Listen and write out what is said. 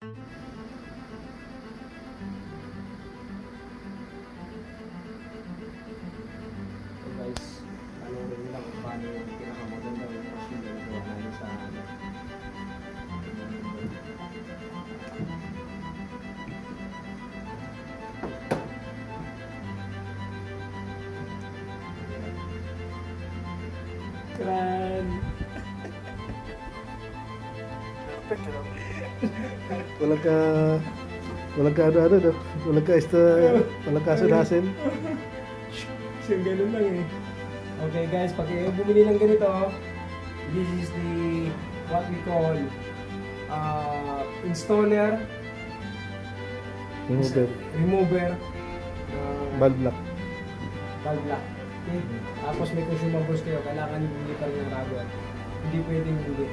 So guys, ano rin lang kung paano yung pinakamaganda yung machine na gawa namin sa Kran. Walang ka... Walang ka ano-ano, no? Walang ka walang kasunhasin. So, ganun lang eh. Okay guys, pag kayo bumili ng ganito, this is the what we call installer, remover, Valve lock. valve lock. Okay? Tapos may consumables kayo, kailangan bumili pa rin ng rubber. Hindi pwedeng hindi.